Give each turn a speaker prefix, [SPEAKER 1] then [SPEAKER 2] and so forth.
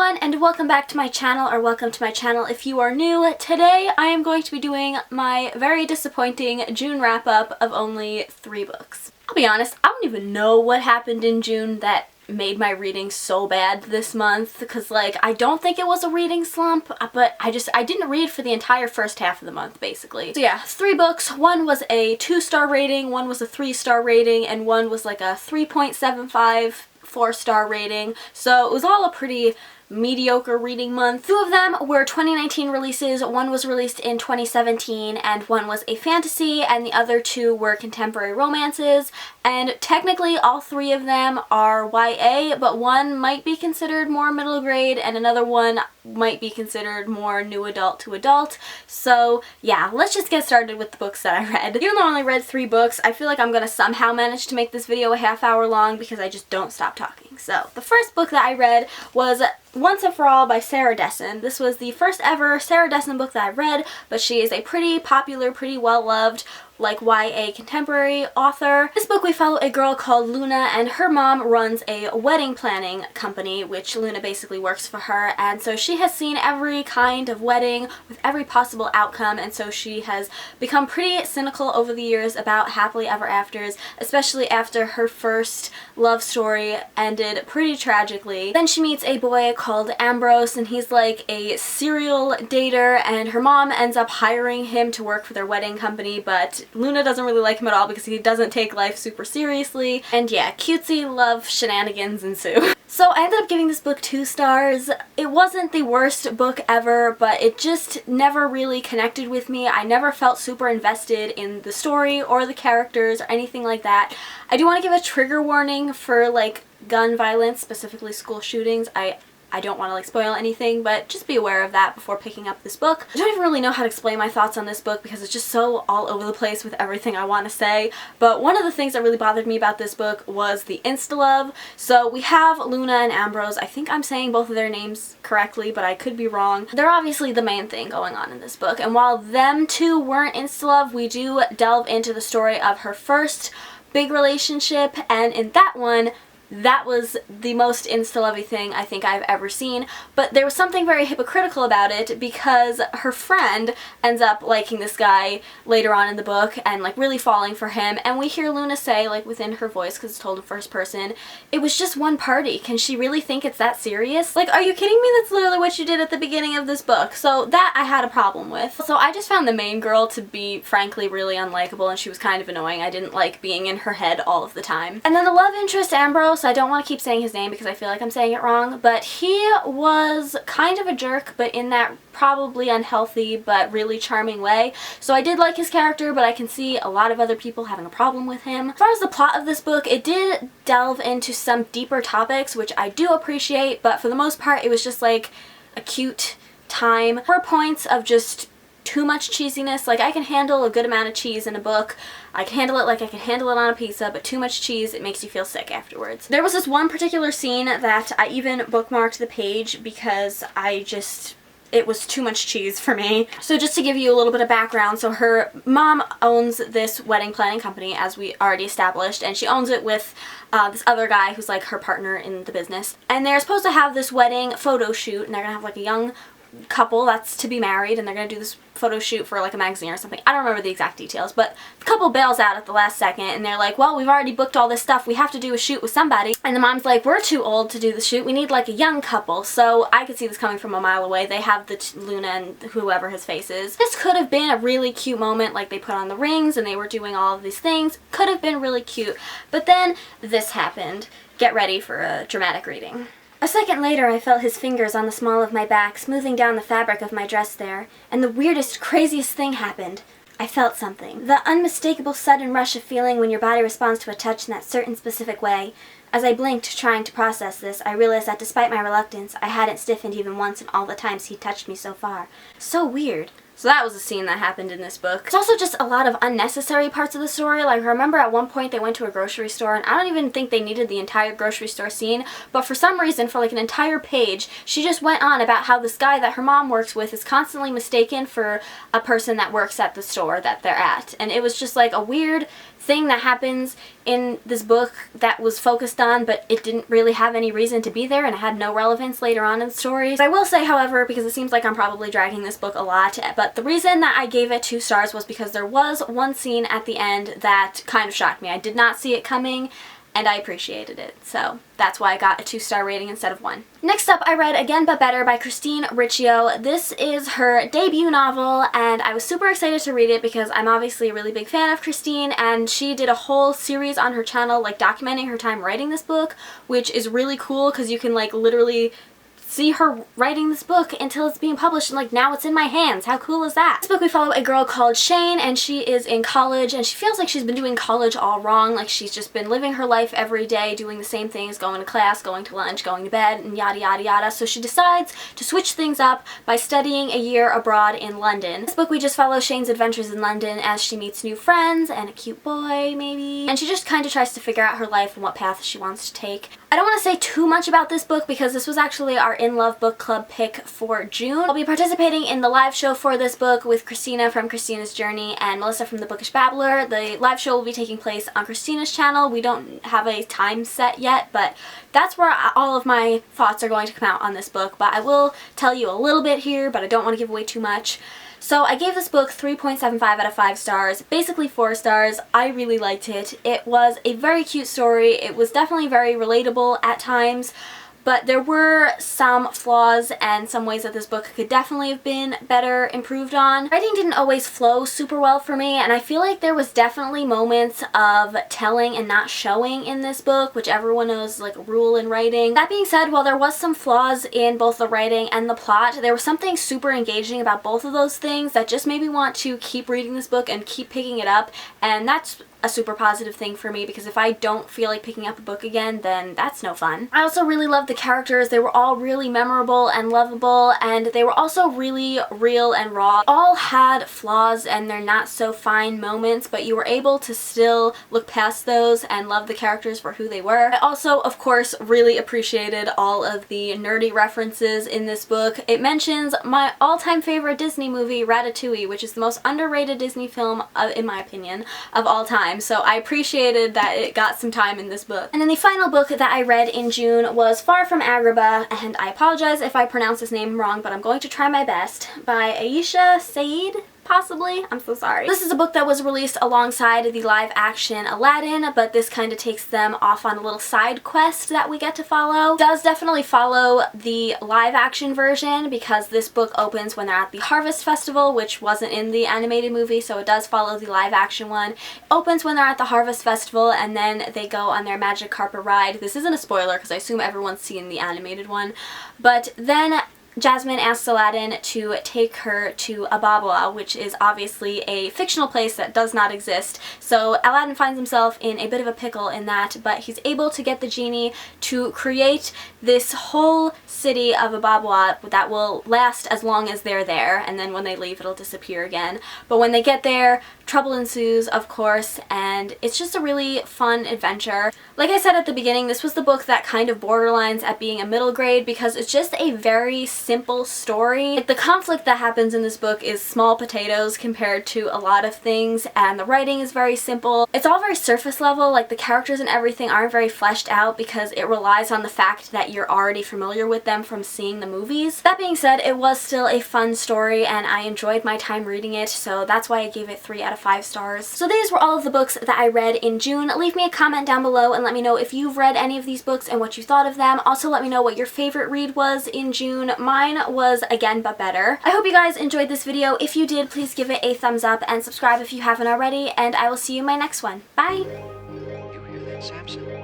[SPEAKER 1] everyone, and welcome back to my channel, or welcome to my channel if you are new. Today I am going to be doing my very disappointing June wrap-up of only 3 books. I'll be honest, I don't even know what happened in June that made my reading so bad this month, because I don't think it was a reading slump, but I didn't read for the entire first half of the month, basically. So yeah, 3 books. One was a 2-star rating, one was a 3-star rating, and one was like a 3.75 4-star rating, so it was all a pretty mediocre reading month. 2 of them were 2019 releases, one was released in 2017, and one was a fantasy, and the other 2 were contemporary romances, and technically all 3 of them are YA, but one might be considered more middle grade, and another one might be considered more new adult to adult. So yeah, let's just get started with the books that I read. Even though I only read 3 books, I feel like I'm gonna somehow manage to make this video a half-hour long because I just don't stop talking. So the first book that I read was Once and For All by Sarah Dessen. This was the first ever Sarah Dessen book that I read, but she is a pretty popular, pretty well-loved YA contemporary author. This book we follow a girl called Luna, and her mom runs a wedding planning company, which Luna basically works for her, and so she has seen every kind of wedding with every possible outcome, and so she has become pretty cynical over the years about happily ever afters, especially after her first love story ended pretty tragically. Then she meets a boy called Ambrose, and he's like a serial dater, and her mom ends up hiring him to work for their wedding company, but Luna doesn't really like him at all because he doesn't take life super seriously, and yeah, cutesy love shenanigans ensue. So I ended up giving this book 2 stars. It wasn't the worst book ever, but it just never really connected with me. I never felt super invested in the story or the characters or anything like that. I do want to give a trigger warning for gun violence, specifically school shootings. I don't want to spoil anything, but just be aware of that before picking up this book. I don't even really know how to explain my thoughts on this book because it's just so all over the place with everything I want to say, but one of the things that really bothered me about this book was the insta-love. So we have Luna and Ambrose. I think I'm saying both of their names correctly, but I could be wrong. They're obviously the main thing going on in this book, and while them 2 weren't insta-love, we do delve into the story of her first big relationship, and in that one, that was the most insta-lovey thing I think I've ever seen, but there was something very hypocritical about it because her friend ends up liking this guy later on in the book and really falling for him, and we hear Luna say within her voice, because it's told in first person, "It was just one party. Can she really think it's that serious?" Are you kidding me? That's literally what you did at the beginning of this book. So that I had a problem with. So I just found the main girl to be frankly really unlikable, and she was kind of annoying. I didn't like being in her head all of the time. And then the love interest, Ambrose, I don't want to keep saying his name because I feel like I'm saying it wrong, but he was kind of a jerk, but in that probably unhealthy but really charming way. So I did like his character, but I can see a lot of other people having a problem with him. As far as the plot of this book, it did delve into some deeper topics, which I do appreciate, but for the most part it was just a cute time. There were points of just too much cheesiness. I can handle a good amount of cheese in a book. I can handle it like I can handle it on a pizza, but too much cheese, it makes you feel sick afterwards. There was this one particular scene that I even bookmarked the page because it was too much cheese for me. So just to give you a little bit of background, so her mom owns this wedding planning company, as we already established, and she owns it with this other guy who's her partner in the business. And they're supposed to have this wedding photo shoot, and they're gonna have a young couple that's to be married, and they're gonna do this photo shoot for a magazine or something. I don't remember the exact details, but the couple bails out at the last second, and they're like, well, we've already booked all this stuff, we have to do a shoot with somebody. And the mom's like, we're too old to do the shoot, we need a young couple. So I could see this coming from a mile away. They have the Luna and whoever his face is. This could have been a really cute moment, they put on the rings and they were doing all of these things. Could have been really cute, but then this happened. Get ready for a dramatic reading. A second later, I felt his fingers on the small of my back, smoothing down the fabric of my dress there, and the weirdest, craziest thing happened. I felt something. The unmistakable sudden rush of feeling when your body responds to a touch in that certain specific way. As I blinked, trying to process this, I realized that despite my reluctance, I hadn't stiffened even once in all the times he touched me so far. So weird. So that was a scene that happened in this book. It's also just a lot of unnecessary parts of the story. I remember at one point they went to a grocery store, and I don't even think they needed the entire grocery store scene, but for some reason, for an entire page, she just went on about how this guy that her mom works with is constantly mistaken for a person that works at the store that they're at. And it was just a weird thing that happens in this book that was focused on, but it didn't really have any reason to be there and it had no relevance later on in the stories. I will say, however, because it seems like I'm probably dragging this book a lot, but the reason that I gave it 2 stars was because there was one scene at the end that kind of shocked me. I did not see it coming, and I appreciated it. So that's why I got a 2-star rating instead of 1. Next up, I read Again But Better by Christine Riccio. This is her debut novel, and I was super excited to read it because I'm obviously a really big fan of Christine, and she did a whole series on her channel like documenting her time writing this book, which is really cool because you can like literally see her writing this book until it's being published, and like now it's in my hands. How cool is that? This book we follow a girl called Shane, and she is in college, and she feels like she's been doing college all wrong. Like she's just been living her life every day doing the same things, going to class, going to lunch, going to bed, and yada yada yada. So she decides to switch things up by studying a year abroad in London. This book we just follow Shane's adventures in London as she meets new friends and a cute boy maybe, and she just kind of tries to figure out her life and what path she wants to take. I don't want to say too much about this book because this was actually our In Love Book Club pick for June. I'll be participating in the live show for this book with Christina from Christina's Journey and Melissa from The Bookish Babbler. The live show will be taking place on Christina's channel. We don't have a time set yet, but that's where all of my thoughts are going to come out on this book. But I will tell you a little bit here, but I don't want to give away too much. So I gave this book 3.75 out of 5 stars, basically 4 stars. I really liked it. It was a very cute story. It was definitely very relatable at times, but there were some flaws and some ways that this book could definitely have been better improved on. Writing didn't always flow super well for me, and I feel like there was definitely moments of telling and not showing in this book, which everyone knows is like a rule in writing. That being said, while there was some flaws in both the writing and the plot, there was something super engaging about both of those things that just made me want to keep reading this book and keep picking it up, and that's a super positive thing for me because if I don't feel like picking up a book again, then that's no fun. I also really loved the characters. They were all really memorable and lovable, and they were also really real and raw. All had flaws and they're not so fine moments, but you were able to still look past those and love the characters for who they were. I also, of course, really appreciated all of the nerdy references in this book. It mentions my all-time favorite Disney movie, Ratatouille, which is the most underrated Disney film, in my opinion, of all time. So I appreciated that it got some time in this book. And then the final book that I read in June was Far From Agrabah, and I apologize if I pronounce his name wrong, but I'm going to try my best, by Aisha Saeed. Possibly. I'm so sorry. This is a book that was released alongside the live action Aladdin, but this kind of takes them off on a little side quest that we get to follow. It does definitely follow the live action version because this book opens when they're at the Harvest Festival, which wasn't in the animated movie, so it does follow the live action one. It opens when they're at the Harvest Festival and then they go on their magic carpet ride. This isn't a spoiler because I assume everyone's seen the animated one, but then Jasmine asks Aladdin to take her to Ababwa, which is obviously a fictional place that does not exist. So Aladdin finds himself in a bit of a pickle in that, but he's able to get the genie to create this whole city of Ababwa that will last as long as they're there, and then when they leave it'll disappear again. But when they get there, trouble ensues, of course, and it's just a really fun adventure. Like I said at the beginning, this was the book that kind of borderlines at being a middle grade because it's just a very simple story. Like, the conflict that happens in this book is small potatoes compared to a lot of things, and the writing is very simple. It's all very surface level, like the characters and everything aren't very fleshed out because it relies on the fact that you're already familiar with them from seeing the movies. That being said, it was still a fun story and I enjoyed my time reading it, so that's why I gave it 3 out of 5 stars. So these were all of the books that I read in June. Leave me a comment down below and let me know if you've read any of these books and what you thought of them. Also let me know what your favorite read was in June. Mine was Again But Better. I hope you guys enjoyed this video. If you did, please give it a thumbs up and subscribe if you haven't already, and I will see you in my next one. Bye!
[SPEAKER 2] You hear that, Samson?